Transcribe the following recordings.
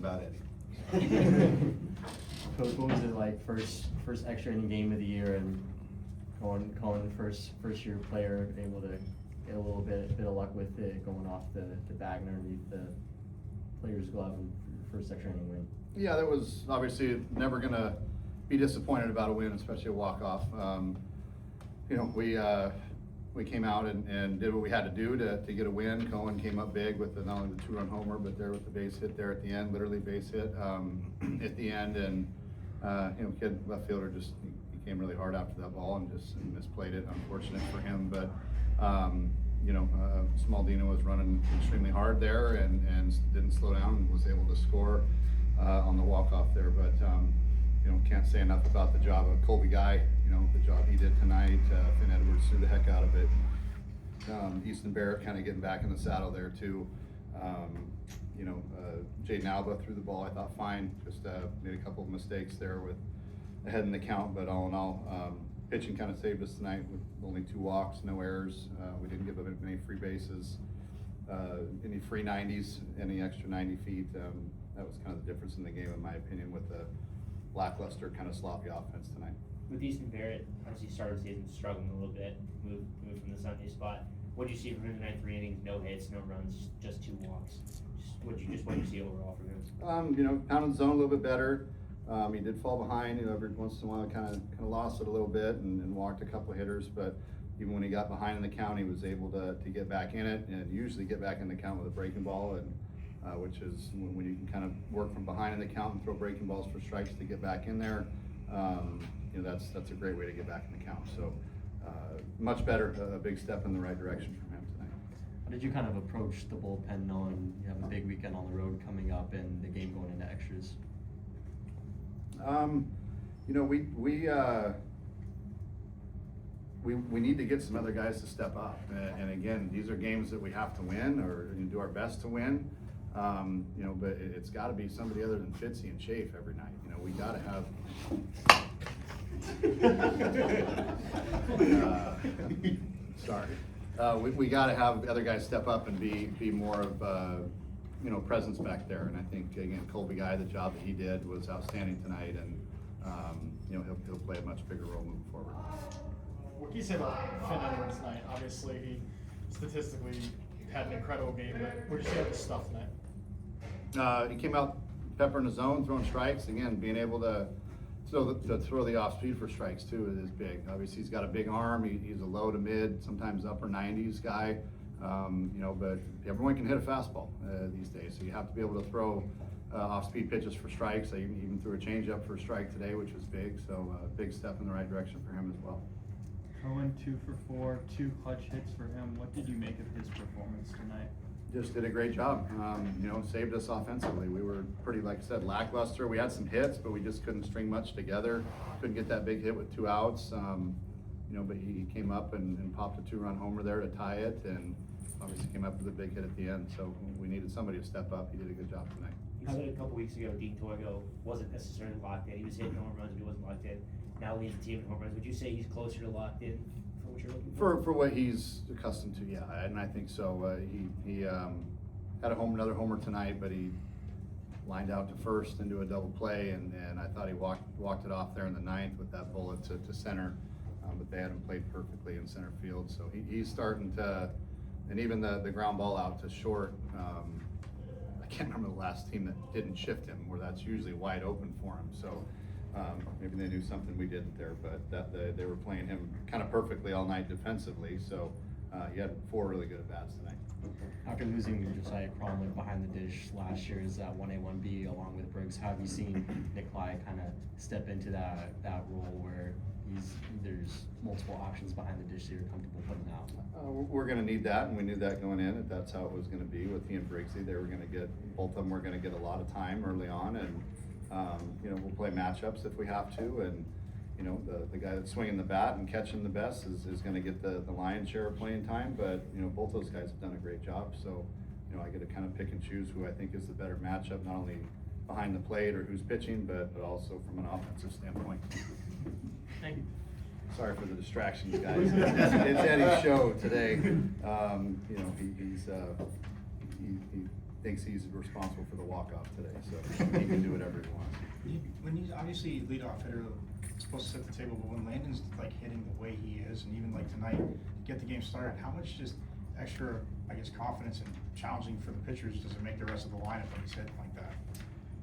about it. Coach, what was it like first extra inning game of the year and calling first year player able to get a little bit of luck with it going off the bag and underneath the player's glove and first extra inning win? Yeah, that was obviously never gonna be disappointed about a win, especially a walk-off. You know, we came out and did what we had to do to get a win. Cohen came up big with not only the 2-run homer, but there with the base hit there at the end, literally base hit at the end. And you know, kid left fielder just he came really hard after that ball and just misplayed it. Unfortunate for him, but you know, Smaldino was running extremely hard there and didn't slow down and was able to score on the walk-off there. But you know, can't say enough about the job of Colby Guy. You know, the job he did tonight. Finn Edwards threw the heck out of it. Easton Barrett kind of getting back in the saddle there too. You know, Jaden Alba threw the ball, I thought, fine. Just made a couple of mistakes there with ahead in the count, but all in all, pitching kind of saved us tonight with only 2 walks, no errors. We didn't give up any free bases, any free 90s, any extra 90 feet. That was kind of the difference in the game, in my opinion, with the lackluster, kind of sloppy offense tonight. With Easton Barrett, obviously started the season struggling a little bit, moved from the Sunday spot. What did you see from him tonight? 3 innings, no hits, no runs, just 2 walks. What did you see overall from him? You know, pounded the zone a little bit better. He did fall behind. You know, every once in a while, kind of lost it a little bit and walked a couple of hitters. But even when he got behind in the count, he was able to get back in it and usually get back in the count with a breaking ball, and which is when you can kind of work from behind in the count and throw breaking balls for strikes to get back in there. You know, that's a great way to get back in the count. So much better, a big step in the right direction from him tonight. How did you kind of approach the bullpen knowing you have a big weekend on the road coming up and the game going into extras? You know, we need to get some other guys to step up. And again, these are games that we have to win or do our best to win. You know, but it's got to be somebody other than Fitzy and Chafe every night. You know, we got to have. Sorry. We got to have other guys step up and be more of you know, presence back there. And I think again, Colby Guy, the job that he did was outstanding tonight, and you know, he'll play a much bigger role moving forward. What can you say about Finn Edwards tonight? Obviously, he statistically had an incredible game, but what did you say about his stuff tonight? He came out peppering the zone, throwing strikes. Again, being able to throw the off speed for strikes too is big. Obviously, he's got a big arm. He's a low to mid, sometimes upper 90s guy. You know, but everyone can hit a fastball these days, so you have to be able to throw off-speed pitches for strikes. They even threw a changeup for a strike today, which was big. So big step in the right direction for him as well. Cohen 2 for 4, 2 clutch hits for him. What did you make of his performance tonight? Just did a great job. You know, saved us offensively. We were pretty, like I said, lackluster. We had some hits, but we just couldn't string much together. Couldn't get that big hit with 2 outs. You know, but he came up and popped a 2-run homer there to tie it, and obviously came up with a big hit at the end. So we needed somebody to step up. He did a good job tonight. You said a couple weeks ago, Dean Torgo wasn't necessarily locked in. He was hitting home runs, but he wasn't locked in. Now leads the team in home runs. Would you say he's closer to locked in for what you're looking for? For what he's accustomed to, yeah, and I think so. He had another homer tonight, but he lined out to first into a double play, and I thought he walked it off there in the 9th with that bullet to center, but they had him played perfectly in center field. So he's starting to, and even the ground ball out to short. I can't remember the last team that didn't shift him, where that's usually wide open for him. So maybe they knew something we didn't there, but they were playing him kind of perfectly all night defensively. So he had 4 really good at-bats tonight. After losing Josiah Cromley behind the dish last year as that 1A, 1B along with Briggs, how have you seen Nikolai kind of step into that role where there's multiple options behind the dish that you're comfortable putting out? We're going to need that, and we knew that going in. That's how it was going to be with he and Briggsy. They were going to get, both of them were going to get a lot of time early on, and you know, we'll play matchups if we have to, and you know, the guy that's swinging the bat and catching the best is going to get the lion's share of playing time. But you know, both those guys have done a great job. So you know, I get to kind of pick and choose who I think is the better matchup, not only behind the plate or who's pitching, but also from an offensive standpoint. Thank you. Sorry for the distractions, guys. It's Eddie's show today. You know, he thinks he's responsible for the walk-off today, so he can do whatever he wants. When he's obviously leadoff hitter, supposed to set the table, but when Landon's like hitting the way he is, and even like tonight, to get the game started, how much just extra, I guess, confidence and challenging for the pitchers does it make the rest of the lineup when he's hitting like that?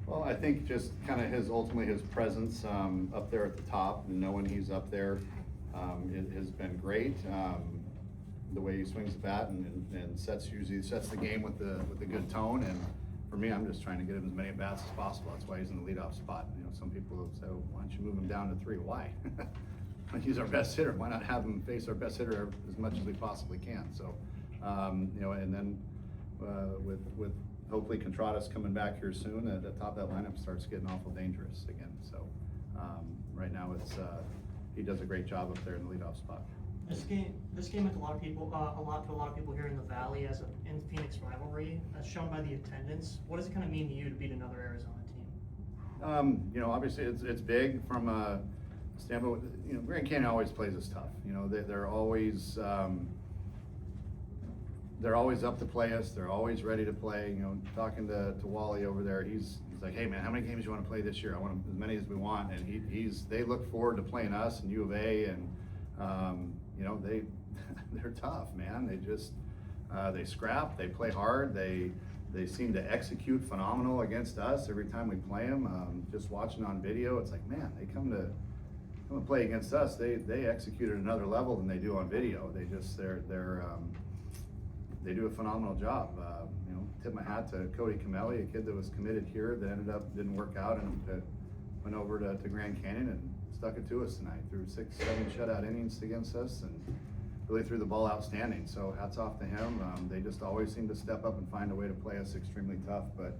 Well, I think just kind of ultimately his presence up there at the top, and knowing he's up there, it has been great. The way he swings the bat and usually sets the game with a good tone. And for me, I'm just trying to get him as many at bats as possible. That's why he's in the leadoff spot. You know, some people have said, why don't you move him down to 3? Why? He's our best hitter. Why not have him face our best hitter as much as we possibly can? So, you know, and then with hopefully Contradas coming back here soon, at the top of that lineup starts getting awful dangerous again. So right now he does a great job up there in the leadoff spot. This game meant a lot to a lot of people here in the Valley in Phoenix rivalry, as shown by the attendance. What does it kind of mean to you to beat another Arizona team? You know, obviously it's big from a standpoint. You know, Grand Canyon always plays us tough. You know, they're always up to play us. They're always ready to play. You know, talking to Wally over there, he's like, hey man, how many games do you want to play this year? I want as many as we want. And they look forward to playing us and U of A, and you know, they're tough, man. They just they scrap, they play hard, they seem to execute phenomenal against us every time we play them. Just watching on video, it's like, man, they come to play against us. They execute at another level than they do on video. They do a phenomenal job. You know, tip my hat to Cody Camelli, a kid that was committed here that didn't work out, and went over to Grand Canyon and stuck it to us tonight. Threw 6-7 shutout innings against us and really threw the ball outstanding. So hats off to him. They just always seem to step up and find a way to play us extremely tough. But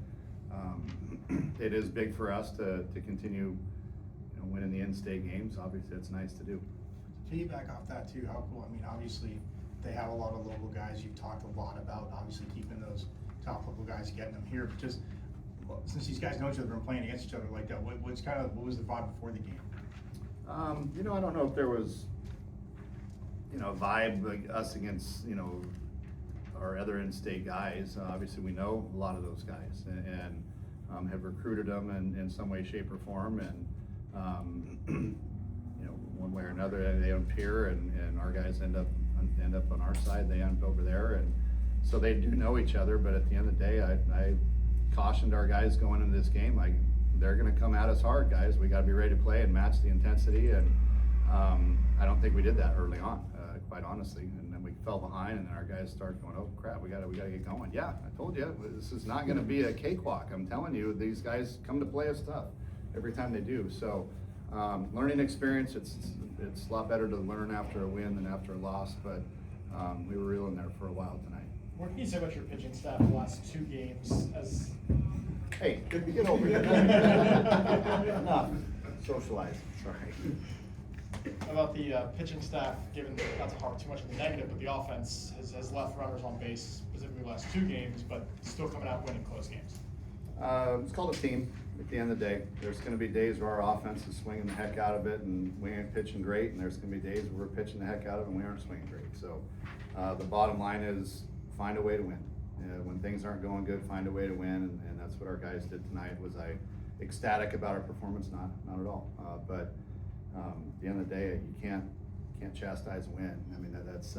it is big for us to continue, you know, winning the in-state games. Obviously, it's nice to do. Piggyback off that too, how cool, I mean, obviously, they have a lot of local guys. You've talked a lot about obviously keeping those top local guys, getting them here. But just since these guys know each other and playing against each other like that, what was the vibe before the game? You know, I don't know if there was, you know, a vibe like us against, you know, our other in-state guys. Obviously, we know a lot of those guys and have recruited them in some way, shape, or form. And you know, one way or another, they appear, and our guys end up on our side. They end up over there, and so they do know each other. But at the end of the day, I cautioned our guys going into this game, they're going to come at us hard, guys. We got to be ready to play and match the intensity. And I don't think we did that early on, quite honestly. And then we fell behind, and then our guys started going, "Oh crap, we got to get going." Yeah, I told you this is not going to be a cakewalk. I'm telling you, these guys come to play us tough every time they do. So learning experience. It's a lot better to learn after a win than after a loss. But we were real in there for a while tonight. What can you say about your pitching staff the last 2 games? Hey, good to get over here. Enough socializing, sorry. About the pitching staff, given not to harp too much on the negative, but the offense has left runners on base, specifically the last 2 games, but still coming out winning close games. It's called a team at the end of the day. There's going to be days where our offense is swinging the heck out of it and we ain't pitching great, and there's going to be days where we're pitching the heck out of it and we aren't swinging great. So the bottom line is find a way to win. When things aren't going good, find a way to win, and that's what our guys did tonight. Was I ecstatic about our performance? Not at all. But at the end of the day, you can't chastise a win. I mean, that's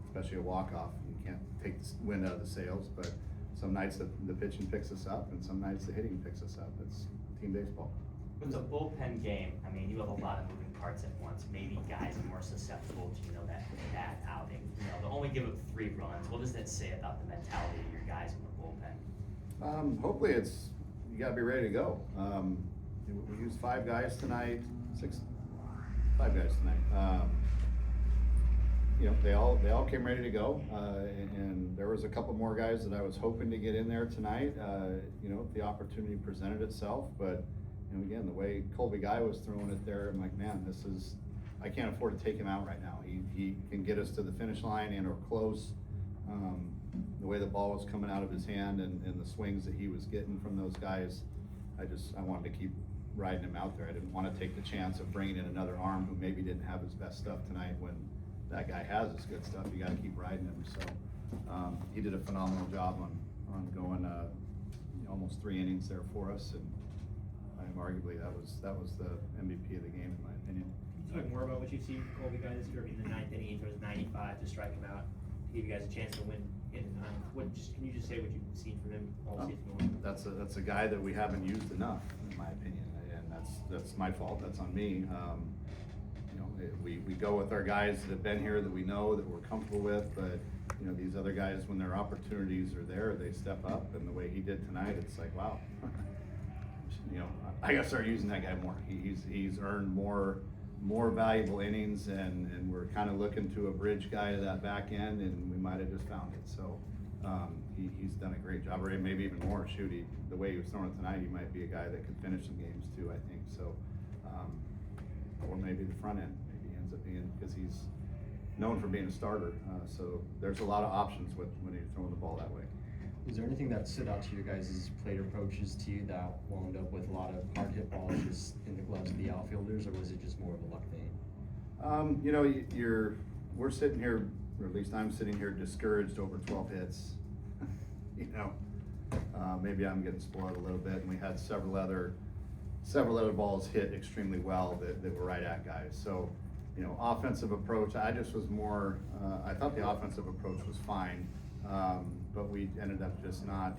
especially a walk-off. You can't take the wind out of the sails. But some nights the pitching picks us up, and some nights the hitting picks us up. It's team baseball. With the bullpen game, I mean, you have a lot of moving parts at once. Maybe guys are more susceptible to, you know, that bad outing. You know, they'll only give up 3 runs. What does that say about the mentality of your guys in the bullpen? Hopefully you gotta be ready to go. We used 5 guys tonight, 5 guys tonight. You know, they all came ready to go, and there was a couple more guys that I was hoping to get in there tonight. You know, if the opportunity presented itself, but you know, again, the way Colby Guy was throwing it there, I'm like, man, I can't afford to take him out right now. He can get us to the finish line and or close. The way the ball was coming out of his hand and the swings that he was getting from those guys, I wanted to keep riding him out there. I didn't want to take the chance of bringing in another arm who maybe didn't have his best stuff tonight. When that guy has his good stuff, you got to keep riding him. So he did a phenomenal job on going, almost 3 innings there for us, and arguably that was the MVP of the game in my opinion. Can you talk more about what you've seen from Colby guy this year? I mean, the 9th inning, he throws 95 to strike him out, to give you guys a chance to win in the 9th. Can you just say what you've seen from him all season long? That's a guy that we haven't used enough, in my opinion, and that's my fault. That's on me. We go with our guys that have been here, that we know, that we're comfortable with, but these other guys, when their opportunities are there, they step up, and the way he did tonight, it's like, wow. I gotta start using that guy more. He's earned more valuable innings, and we're kind of looking to a bridge guy to that back end, and we might have just found it. So he's done a great job, or maybe even more. Shoot, the way he was throwing it tonight, he might be a guy that could finish some games too, I think. So, or maybe the front end, maybe he ends up being, because he's known for being a starter. So there's a lot of options when you're throwing the ball that way. Is there anything that stood out to your guys' plate approaches to you that wound up with a lot of hard hit balls just in the gloves of the outfielders, or was it just more of a luck thing? We're sitting here, or at least I'm sitting here, discouraged over 12 hits. Maybe I'm getting spoiled a little bit, and we had several other balls hit extremely well that were right at guys. So, offensive approach, I just was more, I thought the offensive approach was fine. But we ended up just not,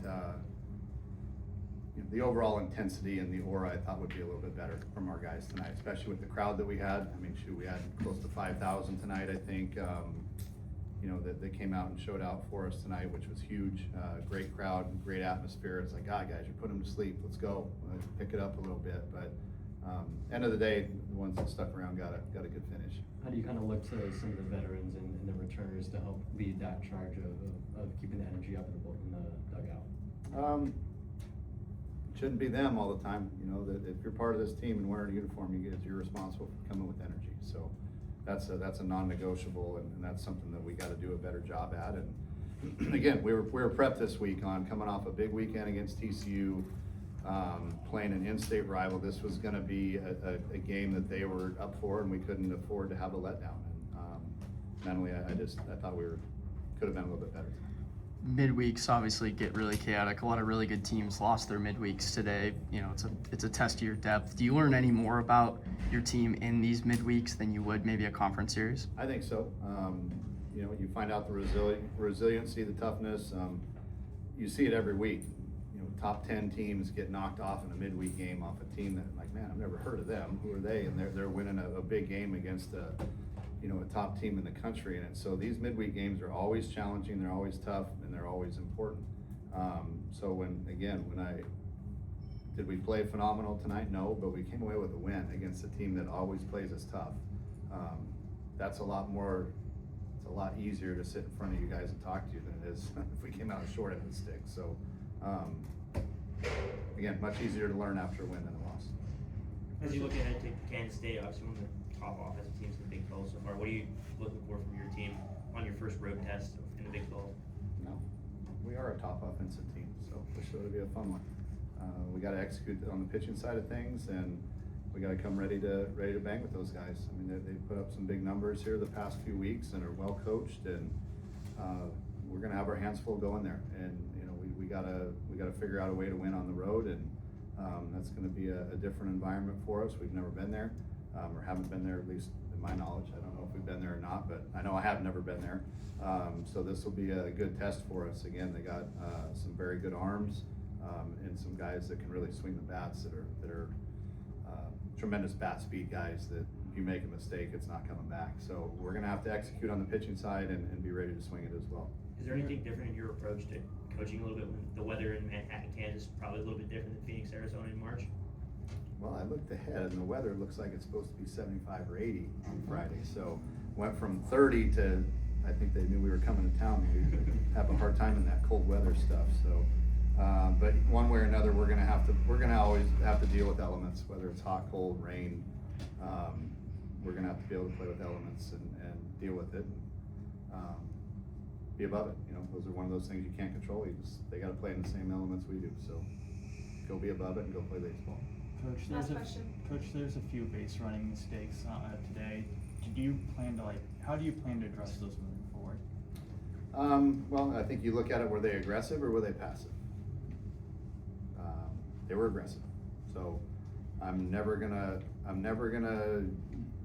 the overall intensity and the aura I thought would be a little bit better from our guys tonight, especially with the crowd that we had. I mean, shoot, we had close to 5,000 tonight, I think, that they came out and showed out for us tonight, which was huge. Great crowd, great atmosphere. It's like, guys, you put them to sleep. Let's go. Pick it up a little bit. But end of the day, the ones that stuck around got a good finish. How do you kind of look to some of the veterans and the returners to help lead that charge of keeping the energy up in the dugout? Shouldn't be them all the time. That if you're part of this team and wearing a uniform, you're responsible for coming with energy. So that's a non-negotiable, and that's something that we got to do a better job at. And again, we were prepped this week on coming off a big weekend against TCU. Playing an in-state rival, this was going to be a game that they were up for, and we couldn't afford to have a letdown. And mentally, I thought we could have been a little bit better. Midweeks obviously get really chaotic. A lot of really good teams lost their midweeks today. It's a test of your depth. Do you learn any more about your team in these midweeks than you would maybe a conference series? I think so. You find out the resiliency, the toughness. You see it every week. Top 10 teams get knocked off in a midweek game off a team that, like, man, I've never heard of them. Who are they? And they're winning a big game against a top team in the country. And so these midweek games are always challenging. They're always tough, and they're always important. So did we play phenomenal tonight? No, but we came away with a win against a team that always plays us tough. That's a lot more. It's a lot easier to sit in front of you guys and talk to you than it is if we came out short end of the stick. So. Again, much easier to learn after a win than a loss. As you look ahead to Kansas State, obviously one of the top offensive teams in the Big 12 so far, what are you looking for from your team on your first road test in the Big 12? No, we are a top offensive team, so this ought to be a fun one. We got to execute on the pitching side of things, and we got to come ready to bang with those guys. I mean, they put up some big numbers here the past few weeks and are well coached, and we're going to have our hands full going there. And we gotta figure out a way to win on the road, and that's going to be a different environment for us. We've never been there, or haven't been there, at least in my knowledge. I don't know if we've been there or not, but I know I have never been there. So this will be a good test for us. Again, they got some very good arms, and some guys that can really swing the bats that are tremendous bat speed guys that if you make a mistake, it's not coming back. So we're going to have to execute on the pitching side and be ready to swing it as well. Is there anything different in your approach to coaching a little bit when the weather in Manhattan, Kansas, probably a little bit different than Phoenix, Arizona in March? Well, I looked ahead, and the weather looks like it's supposed to be 75 or 80 on Friday. So went from 30 to, I think they knew we were coming to town. We have a hard time in that cold weather stuff. So, but one way or another, we're gonna always have to deal with elements, whether it's hot, cold, rain. We're gonna have to be able to play with elements and deal with it. Be above it. Those are one of those things you can't control. They got to play in the same elements we do. So go be above it and go play baseball. Coach, there's a few base running mistakes today. How do you plan to address those moving forward? Well, I think you look at it, were they aggressive or were they passive? They were aggressive. So I'm never gonna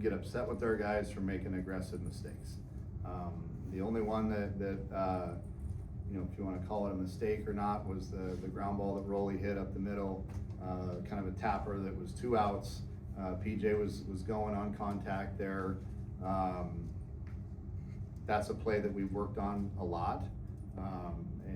get upset with our guys for making aggressive mistakes. The only one that you know, if you wanna call it a mistake or not, was the ground ball that Rolly hit up the middle, kind of a tapper that was 2 outs. PJ was going on contact there. That's a play that we've worked on a lot.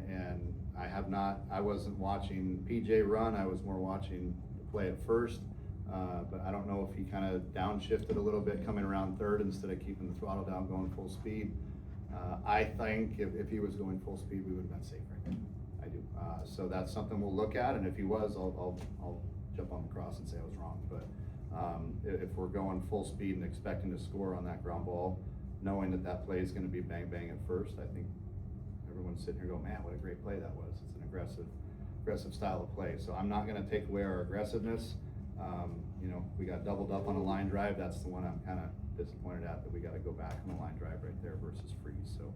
And I wasn't watching PJ run, I was more watching the play at first. But I don't know if he kind of downshifted a little bit coming around third instead of keeping the throttle down, going full speed. I think if he was going full speed, we would have been safe right there. I do. So that's something we'll look at, and if he was, I'll jump on the cross and say I was wrong. But if we're going full speed and expecting to score on that ground ball, knowing that play is going to be bang bang at first, I think everyone's sitting here going, man, what a great play that was. It's an aggressive style of play. So I'm not going to take away our aggressiveness. You know, we got doubled up on a line drive. That's the one I'm kind of disappointed at, that we got to go back on the line drive right there versus freeze. So,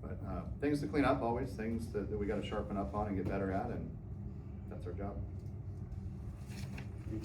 but things to clean up, always things that we got to sharpen up on and get better at, and that's our job.